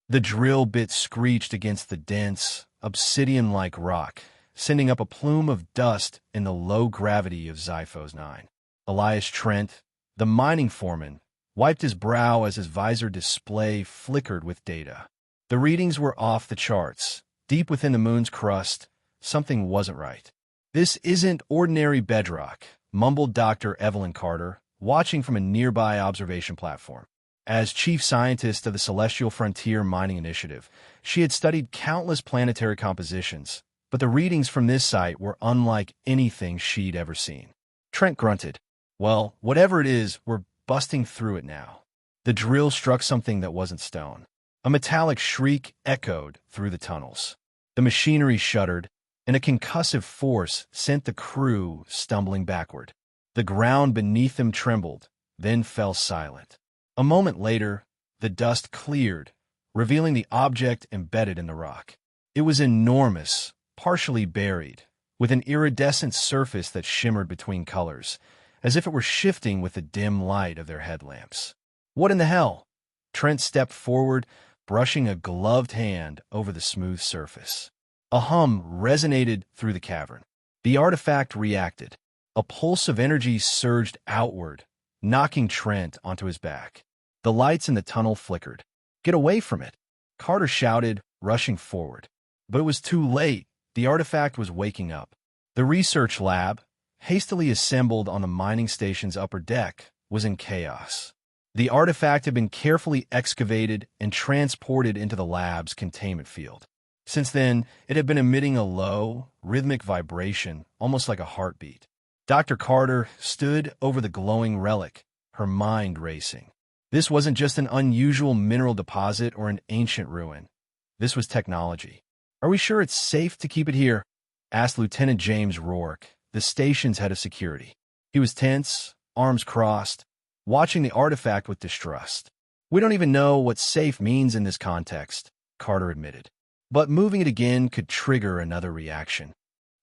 The drill bit screeched against the dense, obsidian-like rock, sending up a plume of dust in the low gravity of Xiphos 9. Elias Trent, the mining foreman, wiped his brow as his visor display flickered with data. The readings were off the charts. Deep within the moon's crust, something wasn't right. "This isn't ordinary bedrock," mumbled Dr. Evelyn Carter, watching from a nearby observation platform. As chief scientist of the Celestial Frontier Mining Initiative, she had studied countless planetary compositions, but the readings from this site were unlike anything she'd ever seen. Trent grunted. "Well, whatever it is, we're busting through it now." The drill struck something that wasn't stone. A metallic shriek echoed through the tunnels. The machinery shuddered, and a concussive force sent the crew stumbling backward. The ground beneath them trembled, then fell silent. A moment later, the dust cleared, revealing the object embedded in the rock. It was enormous, partially buried, with an iridescent surface that shimmered between colors, as if it were shifting with the dim light of their headlamps. "What in the hell?" Trent stepped forward, brushing a gloved hand over the smooth surface. A hum resonated through the cavern. The artifact reacted. A pulse of energy surged outward, knocking Trent onto his back. The lights in the tunnel flickered. "Get away from it!" Carter shouted, rushing forward. But it was too late. The artifact was waking up. The research lab, hastily assembled on the mining station's upper deck, was in chaos. The artifact had been carefully excavated and transported into the lab's containment field. Since then, it had been emitting a low, rhythmic vibration, almost like a heartbeat. Dr. Carter stood over the glowing relic, her mind racing. This wasn't just an unusual mineral deposit or an ancient ruin. This was technology. "Are we sure it's safe to keep it here?" asked Lieutenant James Rourke, the station's head of security. He was tense, arms crossed, watching the artifact with distrust. "We don't even know what safe means in this context," Carter admitted. But moving it again could trigger another reaction.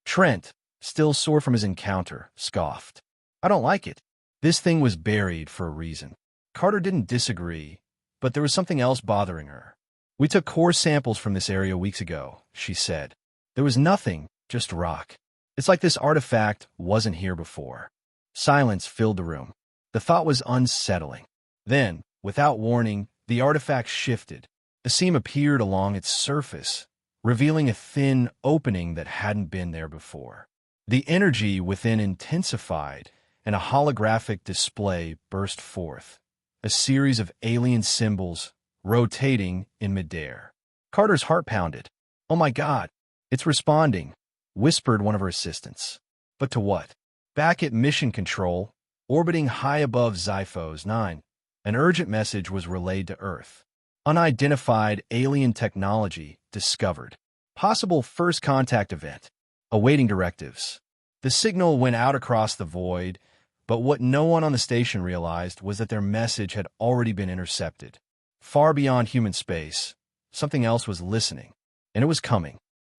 Trent, still sore from his encounter, scoffed. "I don't like it. This thing was buried for a reason." Carter didn't disagree, but there was something else bothering her. "We took core samples from this area weeks ago," she said. "There was nothing, just rock. It's like this artifact wasn't here before." Silence filled the room. The thought was unsettling. Then, without warning, the artifact shifted. A seam appeared along its surface, revealing a thin opening that hadn't been there before. The energy within intensified, and a holographic display burst forth, a series of alien symbols rotating in midair. Carter's heart pounded. "Oh my God, it's responding," whispered one of her assistants. But to what? Back at Mission Control, orbiting high above Xiphos 9, an urgent message was relayed to Earth. Unidentified alien technology discovered. Possible first contact event. Awaiting directives. The signal went out across the void, but what no one on the station realized was that their message had already been intercepted. Far beyond human space, something else was listening, and it was coming.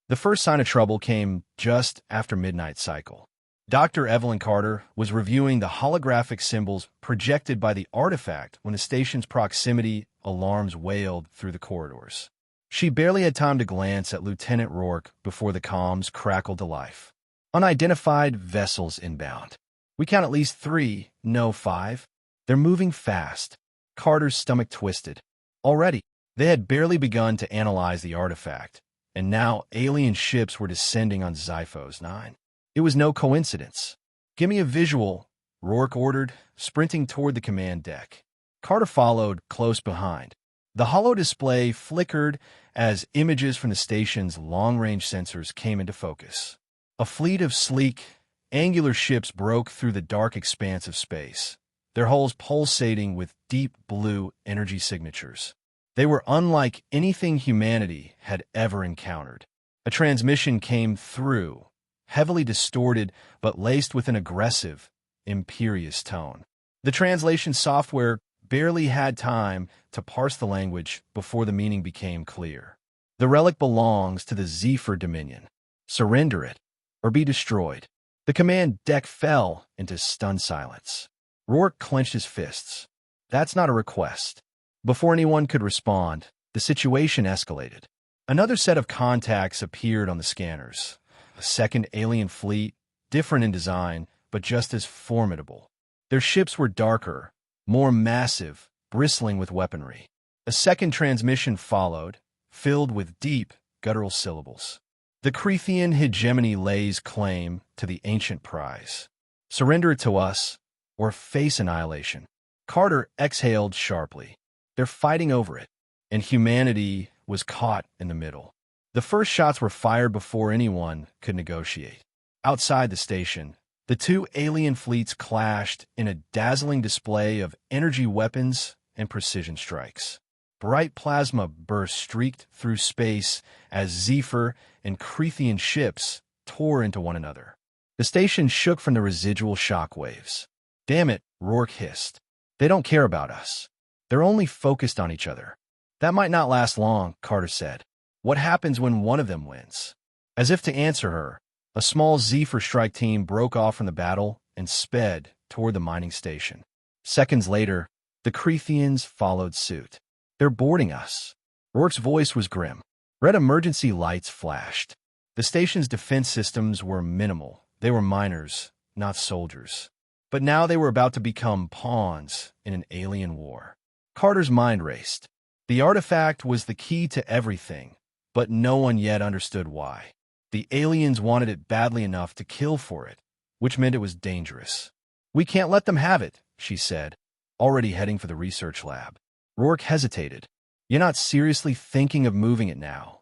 The first sign of trouble came just after midnight cycle. Dr. Evelyn Carter was reviewing the holographic symbols projected by the artifact when the station's proximity alarms wailed through the corridors. She barely had time to glance at Lieutenant Rourke before the comms crackled to life. "Unidentified vessels inbound. We count at least 3, no 5. They're moving fast." Carter's stomach twisted. Already, they had barely begun to analyze the artifact, and now alien ships were descending on Xiphos 9. It was no coincidence. "Give me a visual," Rourke ordered, sprinting toward the command deck. Carter followed, close behind. The holo display flickered as images from the station's long-range sensors came into focus. A fleet of sleek, angular ships broke through the dark expanse of space, their hulls pulsating with deep blue energy signatures. They were unlike anything humanity had ever encountered. A transmission came through, heavily distorted but laced with an aggressive, imperious tone. The translation software barely had time to parse the language before the meaning became clear. "The relic belongs to the Zephyr Dominion. Surrender it, or be destroyed." The command deck fell into stunned silence. Rourke clenched his fists. "That's not a request." Before anyone could respond, The situation escalated. Another set of contacts appeared on the scanners. A second alien fleet, different in design, but just as formidable. Their ships were darker, more massive, bristling with weaponry. A second transmission followed, filled with deep, guttural syllables. The Crethean hegemony lays claim to the ancient prize. Surrender it to us, or face annihilation. Carter exhaled sharply. They're fighting over it, and humanity was caught in the middle. The first shots were fired before anyone could negotiate. Outside the station, the two alien fleets clashed in a dazzling display of energy weapons and precision strikes. Bright plasma bursts streaked through space as Zephyr and Crethean ships tore into one another. The station shook from the residual shock waves. "Damn it," Rourke hissed. "They don't care about us. They're only focused on each other." "That might not last long," Carter said. "What happens when one of them wins?" As if to answer her, a small Zephyr strike team broke off from the battle and sped toward the mining station. Seconds later, the Cretheans followed suit. "They're boarding us." Rourke's voice was grim. Red emergency lights flashed. The station's defense systems were minimal. They were miners, not soldiers. But now they were about to become pawns in an alien war. Carter's mind raced. The artifact was the key to everything, but no one yet understood why. The aliens wanted it badly enough to kill for it, which meant it was dangerous. "We can't let them have it," she said, already heading for the research lab. Rourke hesitated. "You're not seriously thinking of moving it now?"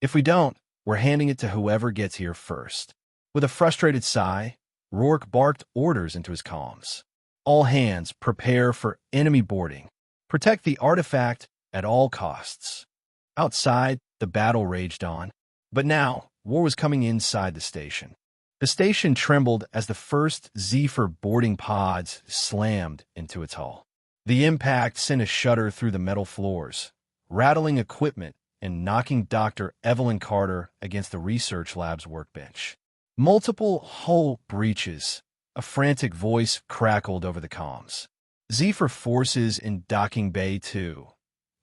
"If we don't, we're handing it to whoever gets here first." With a frustrated sigh, Rourke barked orders into his comms. "All hands, prepare for enemy boarding. Protect the artifact at all costs." Outside, the battle raged on. But now, war was coming inside the station. The station trembled as the first Zephyr boarding pods slammed into its hull. The impact sent a shudder through the metal floors, rattling equipment and knocking Dr. Evelyn Carter against the research lab's workbench. Multiple hull breaches. A frantic voice crackled over the comms. "Zephyr forces in docking bay 2.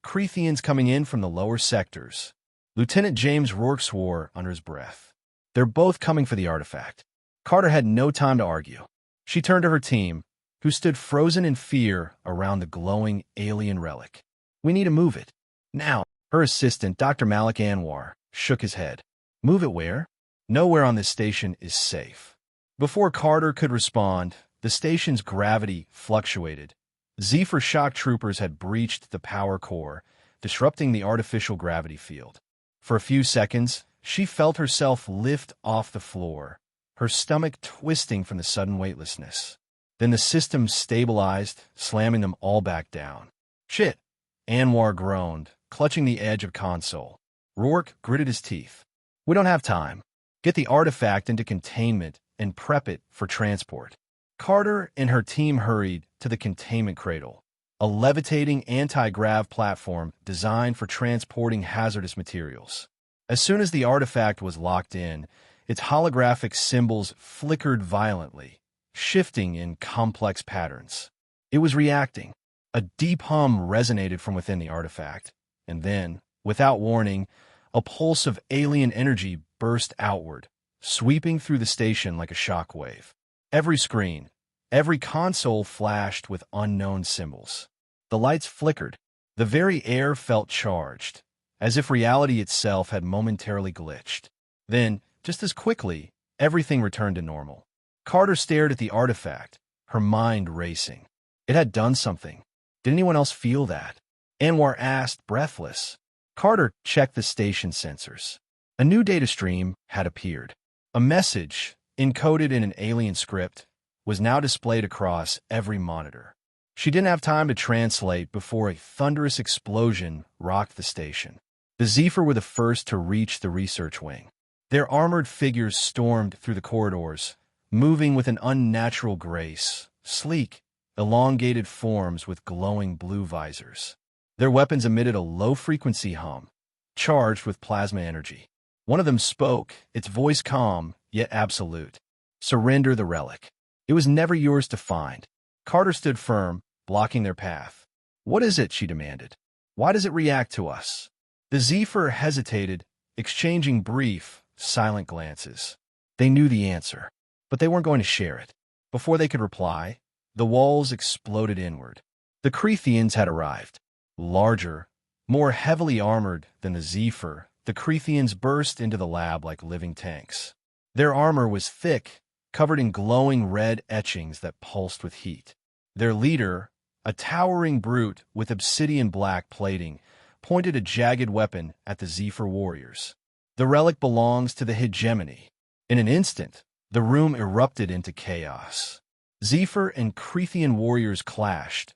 Cretheans coming in from the lower sectors." Lieutenant James Rourke swore under his breath. "They're both coming for the artifact." Carter had no time to argue. She turned to her team, who stood frozen in fear around the glowing alien relic. "We need to move it. Now." Her assistant, Dr. Malik Anwar, shook his head. "Move it where?" "Nowhere on this station is safe." Before Carter could respond, the station's gravity fluctuated. Zephyr shock troopers had breached the power core, disrupting the artificial gravity field. For a few seconds, she felt herself lift off the floor, her stomach twisting from the sudden weightlessness. Then the system stabilized, slamming them all back down. "Shit," Anwar groaned, clutching the edge of console. Rourke gritted his teeth. "We don't have time. Get the artifact into containment and prep it for transport." Carter and her team hurried to the containment cradle, a levitating anti-grav platform designed for transporting hazardous materials. As soon as the artifact was locked in, its holographic symbols flickered violently, shifting in complex patterns. It was reacting. A deep hum resonated from within the artifact, and then, without warning, a pulse of alien energy burst outward, sweeping through the station like a shockwave. Every screen, every console flashed with unknown symbols. The lights flickered. The very air felt charged, as if reality itself had momentarily glitched. Then, just as quickly, everything returned to normal. Carter stared at the artifact, her mind racing. It had done something. Did anyone else feel that? Anwar asked, breathless. Carter checked the station sensors. A new data stream had appeared. A message, encoded in an alien script, was now displayed across every monitor. She didn't have time to translate before a thunderous explosion rocked the station. The Zephyr were the first to reach the research wing. Their armored figures stormed through the corridors, moving with an unnatural grace, sleek, elongated forms with glowing blue visors. Their weapons emitted a low-frequency hum, charged with plasma energy. One of them spoke, its voice calm, yet absolute. "Surrender the relic. It was never yours to find." Carter stood firm, blocking their path. "What is it?" she demanded. Why does it react to us? The Zephyr hesitated, exchanging brief, silent glances. They knew the answer, but they weren't going to share it. Before they could reply, the walls exploded inward. The Creathians had arrived. Larger, more heavily armored than the Zephyr, the Creathians burst into the lab like living tanks. Their armor was thick, covered in glowing red etchings that pulsed with heat. Their leader, a towering brute with obsidian-black plating, pointed a jagged weapon at the Zephyr warriors. The relic belongs to the hegemony. In an instant, the room erupted into chaos. Zephyr and Creathian warriors clashed,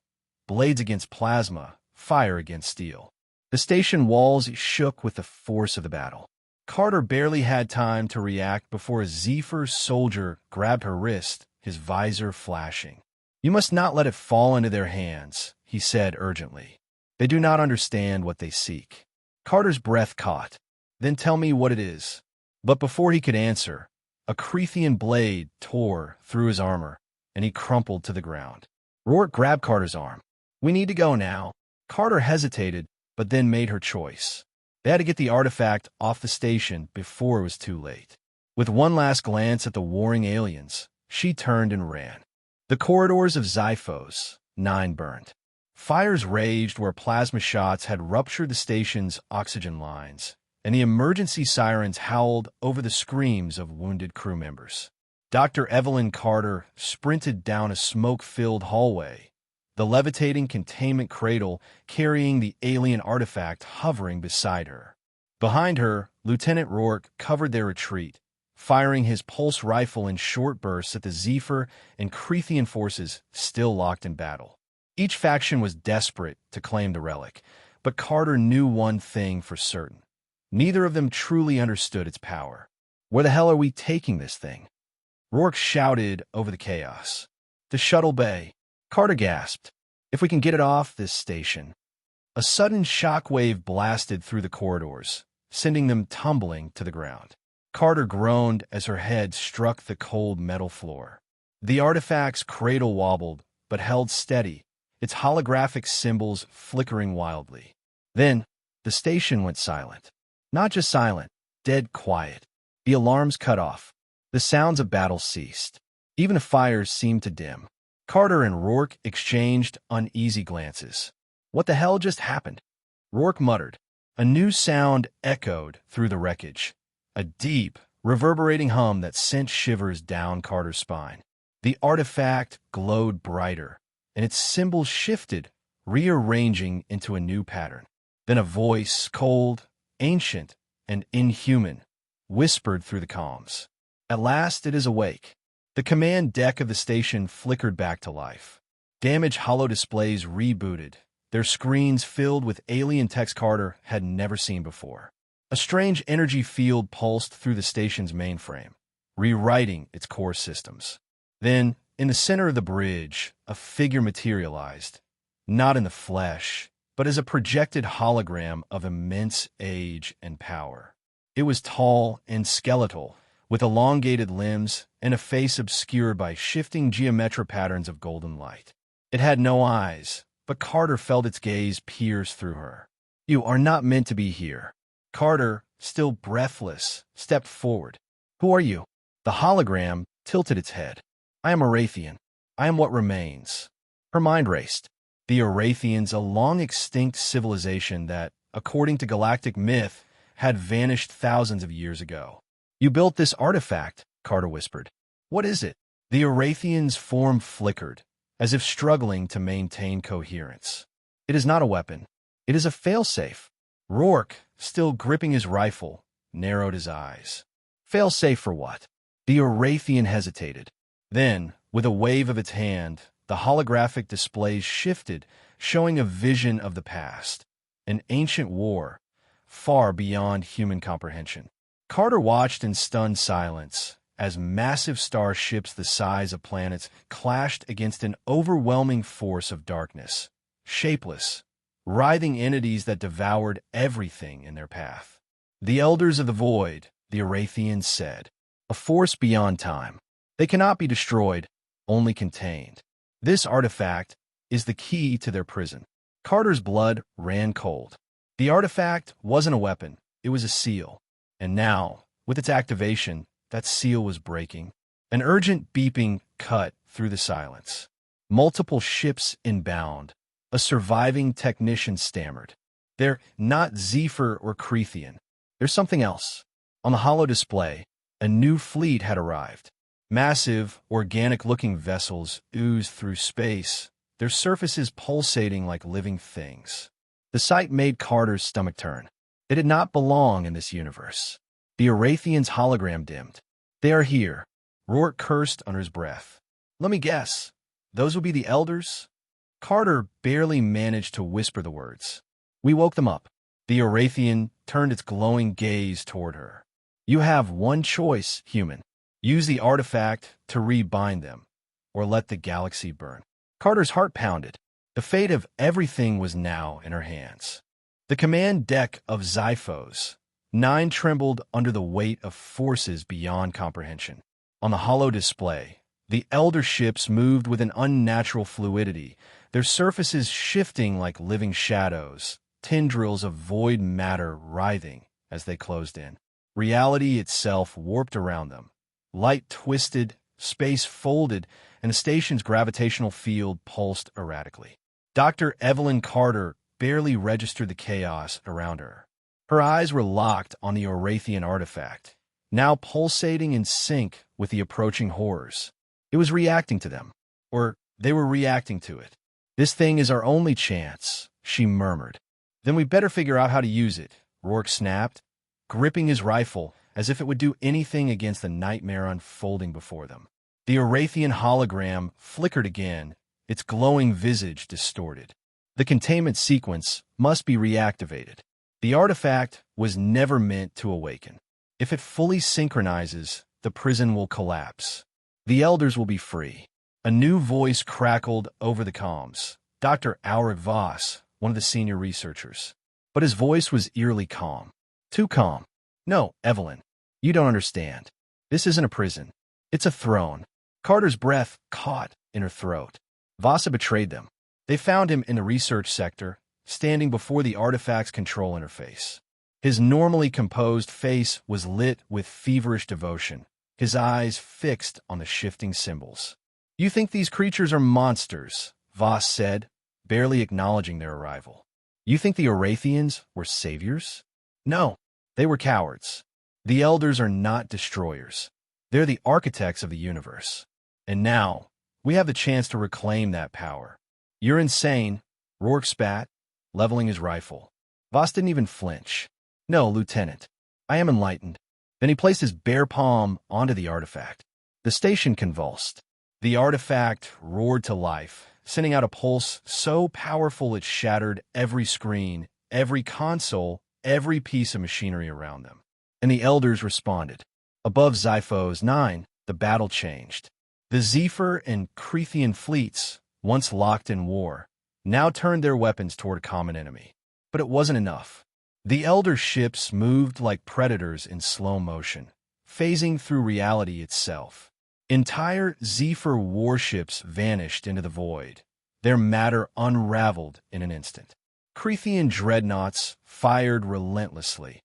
blades against plasma, fire against steel. The station walls shook with the force of the battle. Carter barely had time to react before a Zephyr soldier grabbed her wrist, his visor flashing. "You must not let it fall into their hands," he said urgently. "They do not understand what they seek." Carter's breath caught. "Then tell me what it is." But before he could answer, a Creathian blade tore through his armor, and he crumpled to the ground. Rourke grabbed Carter's arm. "We need to go now." Carter hesitated, but then made her choice. They had to get the artifact off the station before it was too late. With one last glance at the warring aliens, she turned and ran. The corridors of Xiphos 9 burned. Fires raged where plasma shots had ruptured the station's oxygen lines, and the emergency sirens howled over the screams of wounded crew members. Dr. Evelyn Carter sprinted down a smoke-filled hallway, the levitating containment cradle carrying the alien artifact hovering beside her. Behind her, Lieutenant Rourke covered their retreat, firing his pulse rifle in short bursts at the Zephyr and Creathian forces still locked in battle. Each faction was desperate to claim the relic, but Carter knew one thing for certain. Neither of them truly understood its power. "Where the hell are we taking this thing?" Rourke shouted over the chaos. "The shuttle bay." Carter gasped. "If we can get it off this station." A sudden shockwave blasted through the corridors, sending them tumbling to the ground. Carter groaned as her head struck the cold metal floor. The artifact's cradle wobbled, but held steady, its holographic symbols flickering wildly. Then, the station went silent. Not just silent, dead quiet. The alarms cut off. The sounds of battle ceased. Even the fires seemed to dim. Carter and Rourke exchanged uneasy glances. "What the hell just happened?" Rourke muttered. A new sound echoed through the wreckage, a deep, reverberating hum that sent shivers down Carter's spine. The artifact glowed brighter, and its symbols shifted, rearranging into a new pattern. Then a voice, cold, ancient, and inhuman, whispered through the comms. "At last it is awake." The command deck of the station flickered back to life. Damaged holodisplays rebooted, their screens filled with alien text Carter had never seen before. A strange energy field pulsed through the station's mainframe, rewriting its core systems. Then, in the center of the bridge, a figure materialized, not in the flesh, but as a projected hologram of immense age and power. It was tall and skeletal, with elongated limbs and a face obscured by shifting geometric patterns of golden light. It had no eyes, but Carter felt its gaze pierce through her. "You are not meant to be here." Carter, still breathless, stepped forward. "Who are you?" The hologram tilted its head. "I am a Wraithian. I am what remains." Her mind raced. The Wraithians, a long-extinct civilization that, according to Galactic myth, had vanished thousands of years ago. "You built this artifact," Carter whispered. "What is it?" The Wraithian's form flickered, as if struggling to maintain coherence. "It is not a weapon. It is a failsafe." Rourke, still gripping his rifle, narrowed his eyes. "Failsafe for what?" The Wraithian hesitated. Then, with a wave of its hand, the holographic displays shifted, showing a vision of the past. An ancient war, far beyond human comprehension. Carter watched in stunned silence as massive starships the size of planets clashed against an overwhelming force of darkness, shapeless, writhing entities that devoured everything in their path. "The Elders of the Void," the Wraithians said, "a force beyond time. They cannot be destroyed, only contained. This artifact is the key to their prison." Carter's blood ran cold. The artifact wasn't a weapon, it was a seal. And now, with its activation, that seal was breaking. An urgent beeping cut through the silence. Multiple ships inbound. A surviving technician stammered. They're not Zephyr or Crethean. There's something else. On the holo display, a new fleet had arrived. Massive, organic-looking vessels oozed through space, their surfaces pulsating like living things. The sight made Carter's stomach turn. They did not belong in this universe. The Erathians' hologram dimmed. They are here. Rourke cursed under his breath. Let me guess. Those will be the Elders? Carter barely managed to whisper the words. We woke them up. The Erathian turned its glowing gaze toward her. You have one choice, human. Use the artifact to rebind them, or let the galaxy burn. Carter's heart pounded. The fate of everything was now in her hands. The command deck of Xiphos 9 trembled under the weight of forces beyond comprehension. On the holo display, the Elder ships moved with an unnatural fluidity, their surfaces shifting like living shadows, tendrils of void matter writhing as they closed in. Reality itself warped around them. Light twisted, space folded, and the station's gravitational field pulsed erratically. Dr. Evelyn Carter barely registered the chaos around her. Her eyes were locked on the Erathian artifact, now pulsating in sync with the approaching horrors. It was reacting to them, or they were reacting to it. This thing is our only chance, she murmured. Then we better figure out how to use it, Rourke snapped, gripping his rifle as if it would do anything against the nightmare unfolding before them. The Erathian hologram flickered again, its glowing visage distorted. The containment sequence must be reactivated. The artifact was never meant to awaken. If it fully synchronizes, the prison will collapse. The Elders will be free. A new voice crackled over the comms. Dr. Auric Voss, one of the senior researchers. But his voice was eerily calm. Too calm. No, Evelyn, you don't understand. This isn't a prison. It's a throne. Carter's breath caught in her throat. Voss had betrayed them. They found him in the research sector, standing before the artifact's control interface. His normally composed face was lit with feverish devotion, his eyes fixed on the shifting symbols. You think these creatures are monsters, Voss said, barely acknowledging their arrival. You think the Erathians were saviors? No, they were cowards. The Elders are not destroyers. They're the architects of the universe. And now, we have the chance to reclaim that power. You're insane, Rourke spat, leveling his rifle. Voss didn't even flinch. No, Lieutenant. I am enlightened. Then he placed his bare palm onto the artifact. The station convulsed. The artifact roared to life, sending out a pulse so powerful it shattered every screen, every console, every piece of machinery around them. And the Elders responded. Above Xiphos 9, the battle changed. The Zephyr and Crethean fleets, once locked in war, now turned their weapons toward a common enemy. But it wasn't enough. The Elder ships moved like predators in slow motion, phasing through reality itself. Entire Zephyr warships vanished into the void, their matter unraveled in an instant. Crethean dreadnoughts fired relentlessly,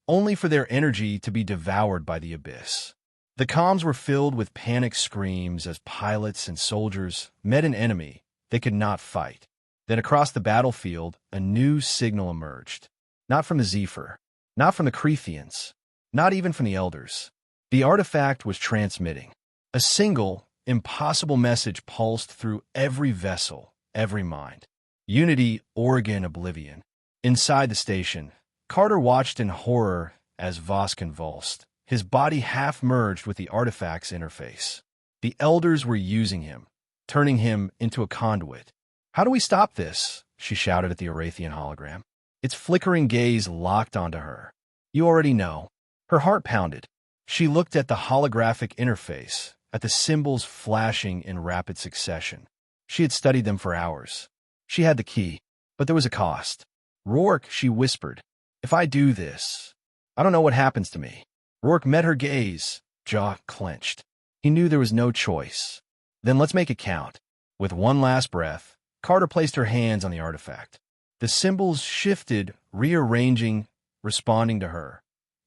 only for their energy to be devoured by the abyss. The comms were filled with panic screams as pilots and soldiers met an enemy they could not fight. Then across the battlefield, a new signal emerged. Not from the Zephyr, not from the Cretheans, not even from the Elders. The artifact was transmitting. A single, impossible message pulsed through every vessel, every mind. Unity, Oregon, Oblivion. Inside the station, Carter watched in horror as Voss convulsed, his body half merged with the artifact's interface. The Elders were using him, turning him into a conduit. How do we stop this? She shouted at the Erathian hologram. Its flickering gaze locked onto her. You already know. Her heart pounded. She looked at the holographic interface, at the symbols flashing in rapid succession. She had studied them for hours. She had the key, but there was a cost. Rourke, she whispered, if I do this, I don't know what happens to me. Rourke met her gaze, jaw clenched. He knew there was no choice. Then let's make it count. With one last breath, Carter placed her hands on the artifact. The symbols shifted, rearranging, responding to her.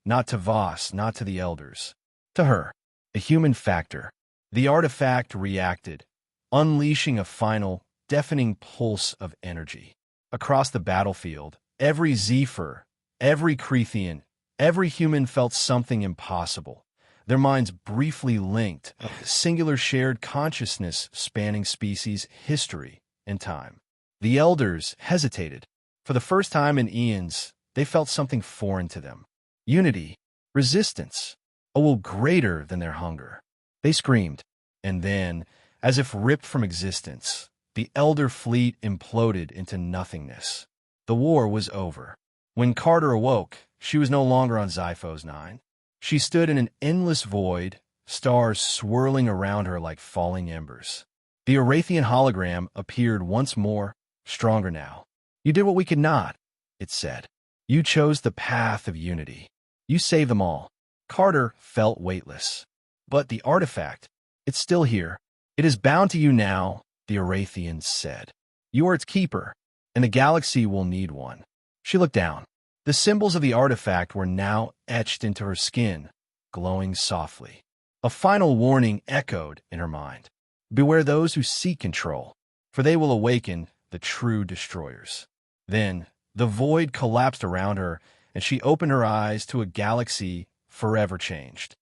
Not to Voss, not to the elders. To her, a human factor. The artifact reacted, unleashing a final, deafening pulse of energy. Across the battlefield, every Zephyr, every Crethian, every human felt something impossible. Their minds briefly linked, a singular shared consciousness spanning species, history, and time. The elders hesitated. For the first time in eons, they felt something foreign to them. Unity, resistance, a will greater than their hunger. They screamed, and then, as if ripped from existence, the elder fleet imploded into nothingness. The war was over. When Carter awoke, she was no longer on Xiphos 9. She stood in an endless void, stars swirling around her like falling embers. The Erathian hologram appeared once more, stronger now. You did what we could not, it said. You chose the path of unity. You saved them all. Carter felt weightless. But the artifact, it's still here. It is bound to you now, the Erathian said. You are its keeper, and the galaxy will need one. She looked down. The symbols of the artifact were now etched into her skin, glowing softly. A final warning echoed in her mind. Beware those who seek control, for they will awaken the true destroyers. Then, the void collapsed around her, and she opened her eyes to a galaxy forever changed.